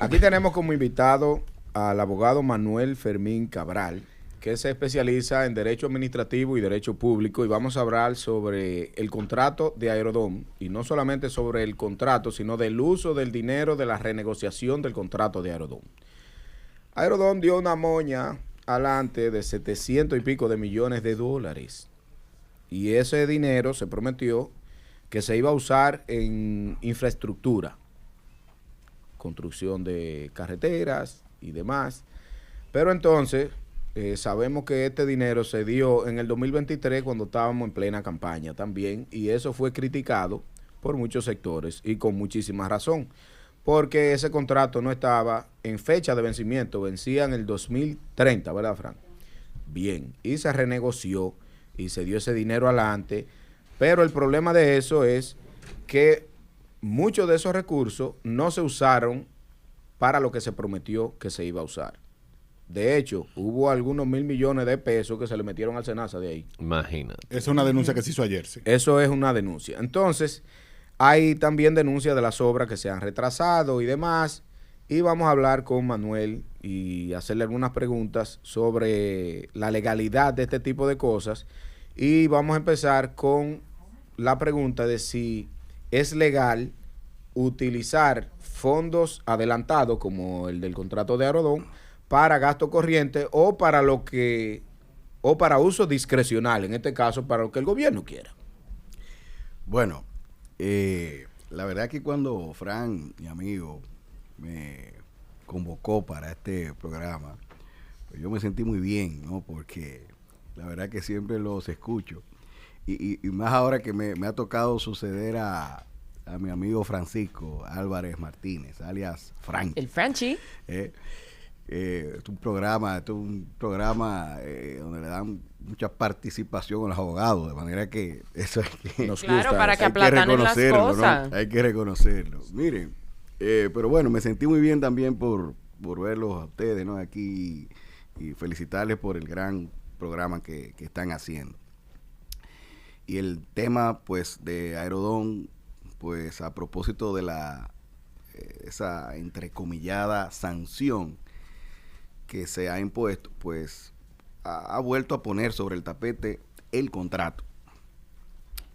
Aquí tenemos como invitado al abogado Manuel Fermín Cabral, que se especializa en Derecho Administrativo y Derecho Público, y vamos a hablar sobre el contrato de Aerodom, y no solamente sobre el contrato, sino del uso del dinero de la renegociación del contrato de Aerodom. Aerodom dio una moña adelante de 700 y pico de millones de dólares, y ese dinero se prometió que se iba a usar en infraestructura, construcción de carreteras y demás. Pero entonces sabemos que este dinero se dio en el 2023 cuando estábamos en plena campaña también, y eso fue criticado por muchos sectores y con muchísima razón, porque ese contrato no estaba en fecha de vencimiento, vencía en el 2030, ¿verdad, Frank? Bien, y se renegoció y se dio ese dinero adelante, pero el problema de eso es que muchos de esos recursos no se usaron para lo que se prometió que se iba a usar. De hecho, hubo algunos 1.000 millones de pesos que se le metieron al SENASA de ahí. Imagínate. Esa es una denuncia que se hizo ayer, sí. Eso es una denuncia. Entonces, hay también denuncias de las obras que se han retrasado y demás. Y vamos a hablar con Manuel y hacerle algunas preguntas sobre la legalidad de este tipo de cosas. Y vamos a empezar con la pregunta de si es legal utilizar fondos adelantados, como el del contrato de Aerodom, para gasto corriente o para uso discrecional, en este caso para lo que el gobierno quiera. Bueno, la verdad que cuando Fran, mi amigo, me convocó para este programa, pues yo me sentí muy bien, ¿no? Porque la verdad que siempre los escucho. Y más ahora que me ha tocado suceder a mi amigo Francisco Álvarez Martínez, alias Frank. El Franchi. Es un programa donde le dan mucha participación a los abogados, de manera que eso es que Nos Claro, gusta. para que hay que aplatanen las reconocerlo, cosas. ¿no? Hay que reconocerlo. Miren, pero bueno, me sentí muy bien también por verlos a ustedes, ¿no? Aquí, y felicitarles por el gran programa que están haciendo. Y el tema, pues, de Aerodom, pues, a propósito de esa entrecomillada sanción que se ha impuesto, pues, ha vuelto a poner sobre el tapete el contrato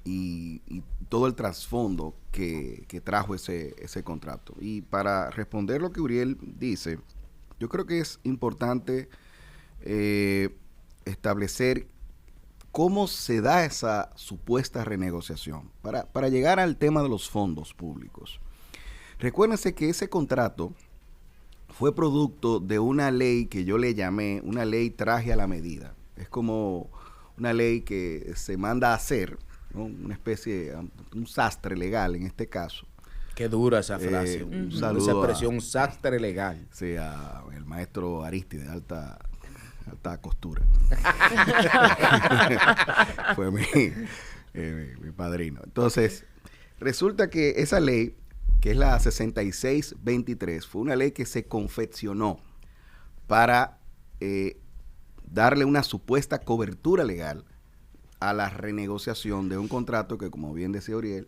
y todo el trasfondo que trajo ese contrato. Y para responder lo que Uriel dice, yo creo que es importante establecer cómo se da esa supuesta renegociación para llegar al tema de los fondos públicos. Recuérdense que ese contrato fue producto de una ley que yo le llamé una ley traje a la medida. Es como una ley que se manda a hacer, ¿no? Una especie, un sastre legal en este caso. Qué dura esa frase. Un Esa saludo expresión, sastre legal. Sí, el maestro Aristide, alta costura. Fue mi padrino. Entonces, resulta que esa ley, que es la 6623, fue una ley que se confeccionó para darle una supuesta cobertura legal a la renegociación de un contrato que, como bien decía Uriel,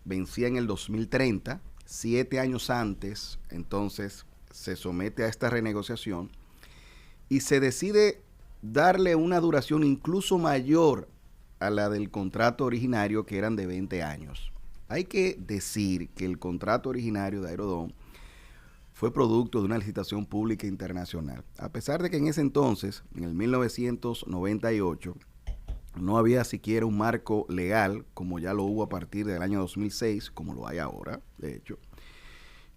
vencía en el 2030, 7 años antes. Entonces se somete a esta renegociación y se decide darle una duración incluso mayor a la del contrato originario, que eran de 20 años. Hay que decir que el contrato originario de Aerodom fue producto de una licitación pública internacional. A pesar de que en ese entonces, en el 1998, no había siquiera un marco legal, como ya lo hubo a partir del año 2006, como lo hay ahora, de hecho,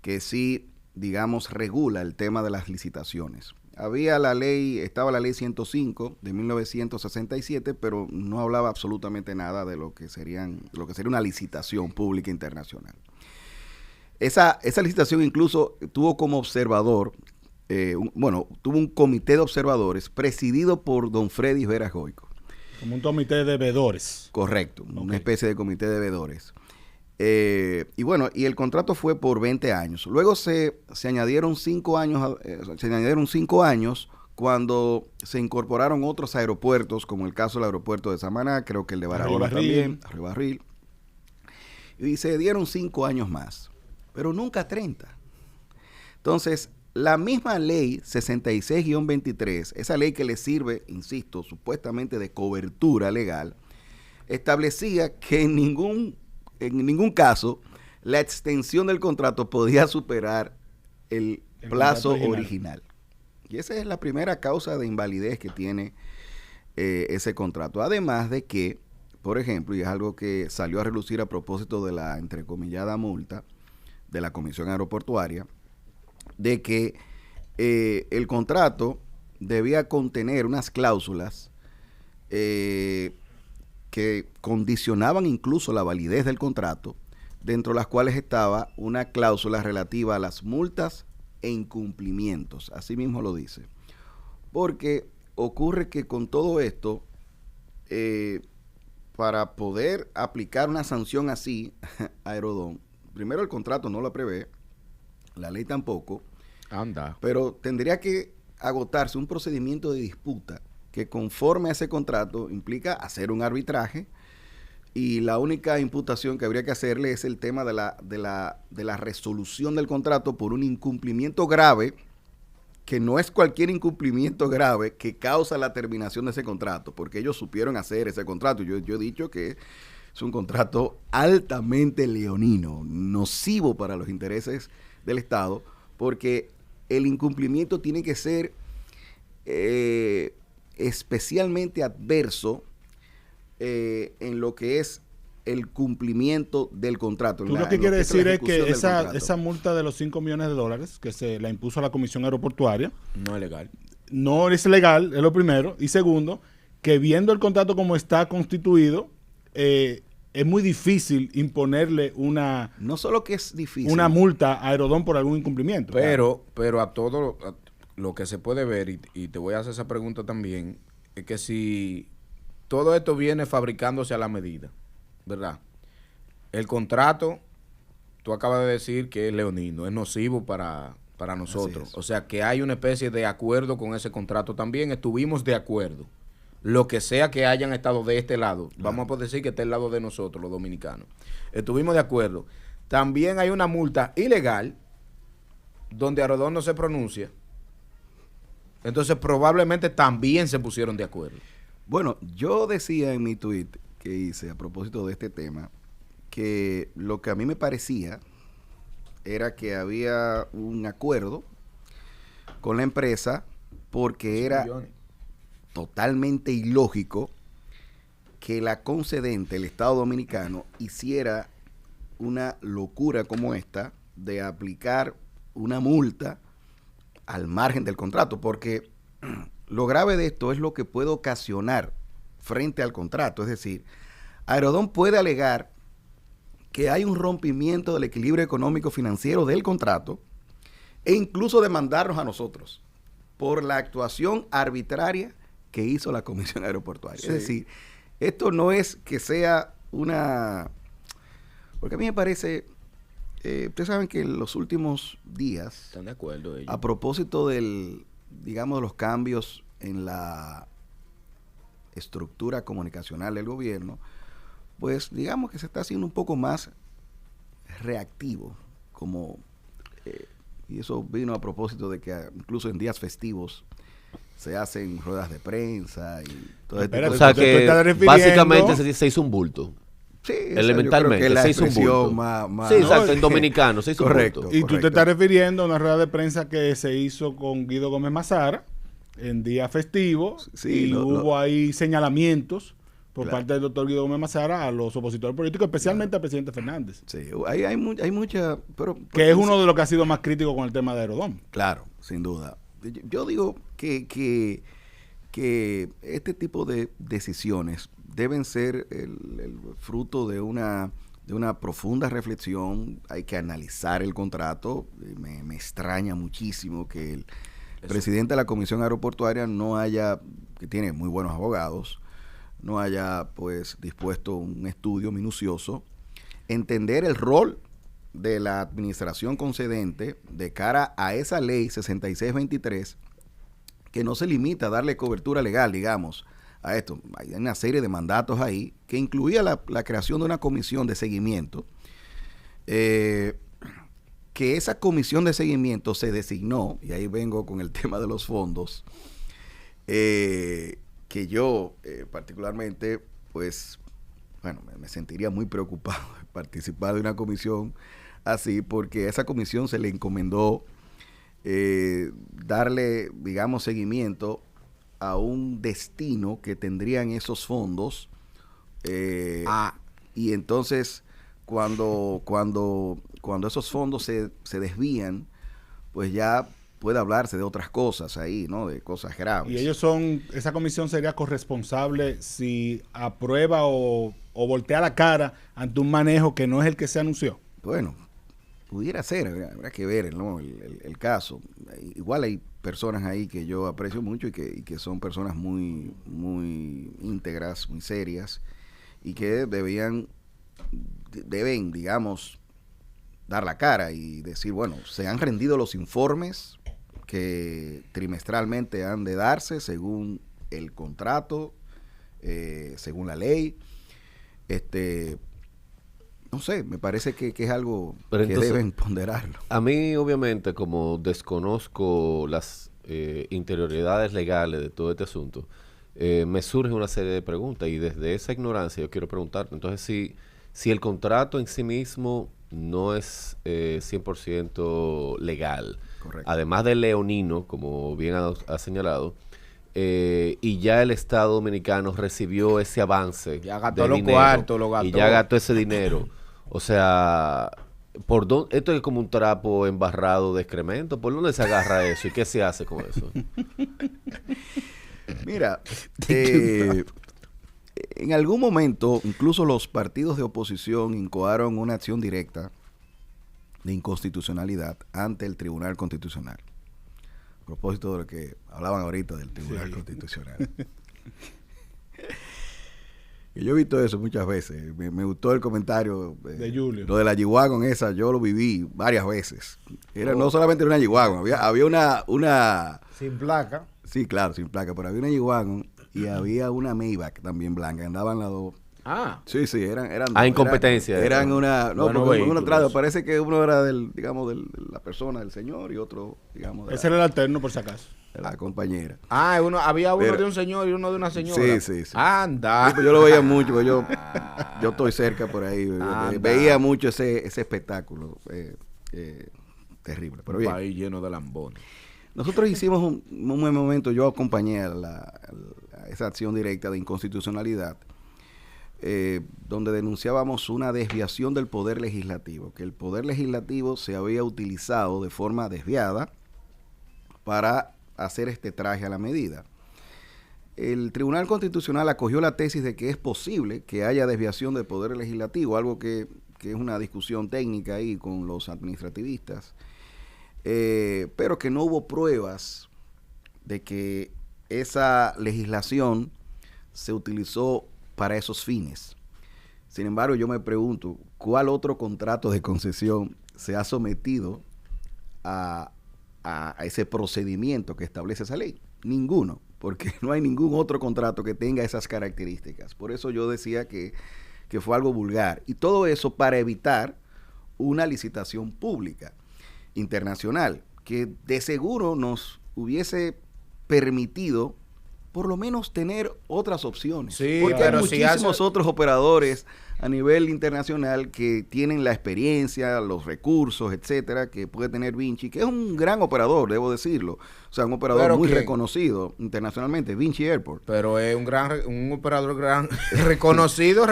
que sí, digamos, regula el tema de las licitaciones. Estaba la ley 105 de 1967, pero no hablaba absolutamente nada de lo que sería una licitación pública internacional. Esa licitación incluso tuvo como observador, tuvo un comité de observadores presidido por don Freddy Veras Goico. Como un comité de veedores. Correcto, Okay. Una especie de comité de veedores. Y el contrato fue por 20 años. Luego se añadieron 5 años cuando se incorporaron otros aeropuertos, como el caso del aeropuerto de Samaná, creo que el de Barahona también, Río Barril. Y se dieron 5 años más, pero nunca 30. Entonces, la misma ley 66-23, esa ley que le sirve, insisto, supuestamente de cobertura legal, establecía que en ningún caso la extensión del contrato podía superar el plazo original. Y esa es la primera causa de invalidez que tiene ese contrato. Además de que, por ejemplo, y es algo que salió a relucir a propósito de la entrecomillada multa de la Comisión Aeroportuaria, de que el contrato debía contener unas cláusulas que condicionaban incluso la validez del contrato, dentro de las cuales estaba una cláusula relativa a las multas e incumplimientos, así mismo lo dice. Porque ocurre que con todo esto, para poder aplicar una sanción así a Aerodón, primero el contrato no la prevé, la ley tampoco, pero tendría que agotarse un procedimiento de disputa que conforme a ese contrato implica hacer un arbitraje, y la única imputación que habría que hacerle es el tema de la resolución del contrato por un incumplimiento grave, que no es cualquier incumplimiento grave que causa la terminación de ese contrato, porque ellos supieron hacer ese contrato. Yo he dicho que es un contrato altamente leonino, nocivo para los intereses del Estado, porque el incumplimiento tiene que ser especialmente adverso en lo que es el cumplimiento del contrato. Tú lo que quieres decir es que esa multa de los 5 millones de dólares que se la impuso a la Comisión Aeroportuaria no es legal. No es legal, es lo primero. Y segundo, que viendo el contrato como está constituido, es muy difícil imponerle no solo que es difícil, una multa a Aerodón por algún incumplimiento. Pero a todo lo que se puede ver, y te voy a hacer esa pregunta también, es que si todo esto viene fabricándose a la medida, ¿verdad? El contrato, tú acabas de decir que es leonino, es nocivo para nosotros. O sea, que hay una especie de acuerdo con ese contrato también. Estuvimos de acuerdo. Lo que sea que hayan estado de este lado, claro, vamos a poder decir que está del lado de nosotros, los dominicanos. Estuvimos de acuerdo. También hay una multa ilegal donde Aerodón no se pronuncia. Entonces, probablemente también se pusieron de acuerdo. Bueno, yo decía en mi tweet que hice a propósito de este tema que lo que a mí me parecía era que había un acuerdo con la empresa porque era totalmente ilógico que la concedente, el Estado Dominicano, hiciera una locura como esta de aplicar una multa al margen del contrato, porque lo grave de esto es lo que puede ocasionar frente al contrato. Es decir, Aerodón puede alegar que hay un rompimiento del equilibrio económico financiero del contrato e incluso demandarnos a nosotros por la actuación arbitraria que hizo la Comisión Aeroportuaria. Sí. Es decir, esto no es que sea una... Porque a mí me parece... ustedes saben que en los últimos días... ¿Están de acuerdo ellos? A propósito de los cambios en la estructura comunicacional del gobierno, pues digamos que se está haciendo un poco más reactivo, como y eso vino a propósito de que incluso en días festivos se hacen ruedas de prensa y todo esto. O sea que básicamente se hizo un bulto. Sí, elementalmente se hizo un bulto. Sí, exacto, en dominicano se hizo correcto, un bulto. Y tú te estás refiriendo a una rueda de prensa que se hizo con Guido Gómez Mazara en día festivo, y hubo ahí señalamientos por parte del doctor Guido Gómez Mazara a los opositores políticos, especialmente al presidente Fernández. Sí, hay mucha... que es uno de los que ha sido más crítico con el tema de Aerodón. Claro, sin duda. Yo digo que este tipo de decisiones deben ser el fruto de una profunda reflexión. Hay que analizar el contrato. Me extraña muchísimo que el presidente de la Comisión Aeroportuaria que tiene muy buenos abogados, no haya pues dispuesto un estudio minucioso, entender el rol de la administración concedente de cara a esa ley 6623, que no se limita a darle cobertura legal, digamos, a esto. Hay una serie de mandatos ahí que incluía la creación de una comisión de seguimiento que esa comisión de seguimiento se designó, y ahí vengo con el tema de los fondos, que yo particularmente, pues, bueno, me sentiría muy preocupado de participar de una comisión así, porque a esa comisión se le encomendó darle, digamos, seguimiento a un destino que tendrían esos fondos. Y entonces, cuando esos fondos se desvían, pues ya puede hablarse de otras cosas ahí, ¿no? De cosas graves. Y esa comisión sería corresponsable si aprueba o voltea la cara ante un manejo que no es el que se anunció. Bueno, pudiera ser, habrá que ver, ¿no? el caso. Igual hay personas ahí que yo aprecio mucho y que son personas muy, muy íntegras, muy serias, y que deben, digamos, dar la cara y decir, bueno, se han rendido los informes que trimestralmente han de darse según el contrato, según la ley. No sé, me parece que es algo que entonces, deben ponderarlo. A mí, obviamente, como desconozco las interioridades legales de todo este asunto, me surge una serie de preguntas, y desde esa ignorancia yo quiero preguntarte, entonces, si el contrato en sí mismo no es 100% legal, correcto, además del leonino, como bien ha señalado, y ya el Estado Dominicano recibió ese avance, ya gastó los cuartos, lo gastó, y ya gastó ese dinero, o sea, esto es como un trapo embarrado de excremento. ¿Por dónde se agarra eso y qué se hace con eso? Mira, en algún momento incluso los partidos de oposición incoaron una acción directa de inconstitucionalidad ante el Tribunal Constitucional. A propósito de lo que hablaban ahorita del Tribunal Constitucional. Y yo he visto eso muchas veces. Me gustó el comentario de Julio. Lo de la G-Wagon esa, yo lo viví varias veces. No solamente una G-Wagon, había una... Sin placa. Sí, claro, sin placa, pero había una G-Wagon y había una Maybach también blanca, andaban las dos. Sí, eran incompetencia. Eran una... No, porque uno trajo, parece que uno era digamos, de la persona, del señor, y otro, digamos... Ese era el alterno, por si acaso. La compañera. Había uno de un señor y uno de una señora. Sí. Anda. Sí, pues yo lo veía mucho, pues yo estoy cerca por ahí. Veía mucho ese espectáculo. Terrible. Pero bien. Un país lleno de lambones. Nosotros hicimos un buen momento, yo acompañé a esa acción directa de inconstitucionalidad, donde denunciábamos una desviación del Poder Legislativo, que el Poder Legislativo se había utilizado de forma desviada para hacer este traje a la medida. El Tribunal Constitucional acogió la tesis de que es posible que haya desviación del Poder Legislativo, algo que es una discusión técnica ahí con los administrativistas, pero que no hubo pruebas de que esa legislación se utilizó para esos fines. Sin embargo, yo me pregunto, ¿cuál otro contrato de concesión se ha sometido a ese procedimiento que establece esa ley? Ninguno, porque no hay ningún otro contrato que tenga esas características. Por eso yo decía que fue algo vulgar. Y todo eso para evitar una licitación pública internacional, que de seguro nos hubiese permitido por lo menos tener otras opciones. Sí, porque hay muchísimos otros operadores a nivel internacional que tienen la experiencia, los recursos, etcétera, que puede tener Vinci, que es un gran operador, debo decirlo. O sea, un operador muy reconocido internacionalmente, Vinci Airport. Pero es un operador reconocido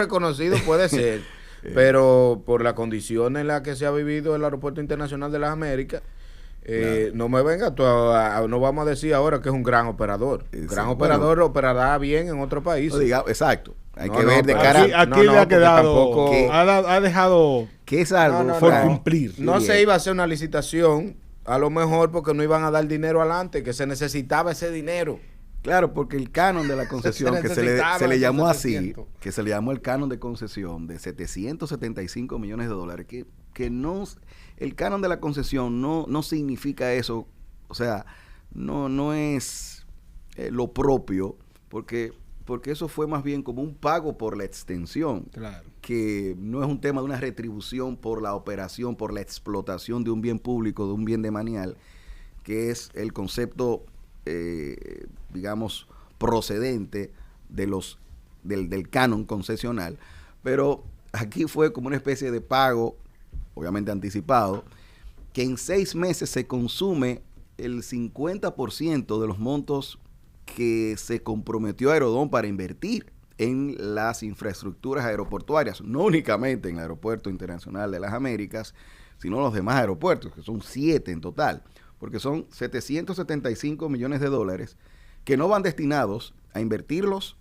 puede ser. Pero por la condición en la que se ha vivido el Aeropuerto Internacional de las Américas, claro, no me venga, no vamos a decir ahora que es un gran operador. Gran operador operará bien en otro país. Exacto. Hay que ver de cara. Aquí le ha quedado, ha dejado que es algo por cumplir. No se iba a hacer una licitación, a lo mejor porque no iban a dar dinero adelante, que se necesitaba ese dinero. Claro, porque el canon de la concesión, que se le llamó así, que se le llamó el canon de concesión de 775 millones de dólares, que no, el canon de la concesión no significa eso, o sea, no es lo propio, porque porque eso fue más bien como un pago por la extensión, Claro. que no es un tema de una retribución por la operación, por la explotación de un bien público, de un bien demanial, que es el concepto, digamos, procedente de del canon concesional. Pero aquí fue como una especie de pago, obviamente anticipado, que en 6 meses se consume el 50% de los montos que se comprometió Aerodón para invertir en las infraestructuras aeroportuarias, no únicamente en el Aeropuerto Internacional de las Américas, sino los demás aeropuertos, que son 7 en total, porque son 775 millones de dólares que no van destinados a invertirlos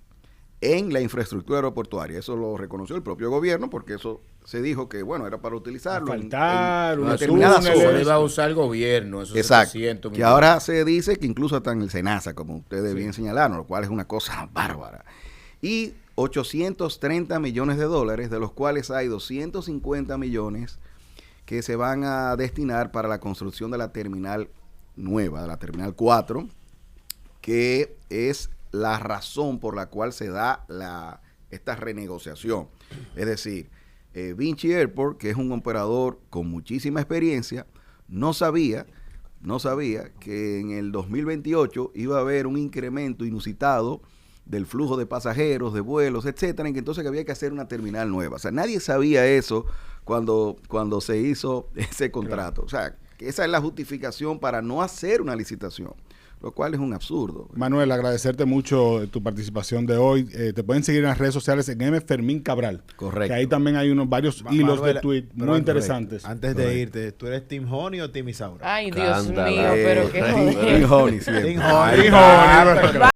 en la infraestructura aeroportuaria. Eso lo reconoció el propio gobierno, porque eso se dijo que, bueno, era para utilizarlo Asfaltar, en unos determinadas túneles. Eso zonas. lo iba a usar el gobierno, esos Exacto. 700 Que millones. ahora se dice que incluso está en el SENASA, como ustedes bien señalaron, lo cual es una cosa bárbara. Y 830 millones de dólares, de los cuales hay 250 millones que se van a destinar para la construcción de la terminal nueva, de la terminal 4, que es la razón por la cual se da esta renegociación. Es decir, Vinci Airport, que es un operador con muchísima experiencia, no sabía que en el 2028 iba a haber un incremento inusitado del flujo de pasajeros, de vuelos, etcétera, en que entonces había que hacer una terminal nueva. O sea, nadie sabía eso cuando se hizo ese contrato. O sea, que esa es la justificación para no hacer una licitación, lo cual es un absurdo. Manuel, agradecerte mucho tu participación de hoy. Te pueden seguir en las redes sociales en M. Fermín Cabral. Correcto. Que ahí también hay varios hilos Manuel, de tweet pero muy interesantes. Antes de irte, ¿tú eres Team Honey o Team Isaura? Ay, Dios Cándala. mío, pero qué Team joder. Honey siempre. Team Ay, Honey. joder.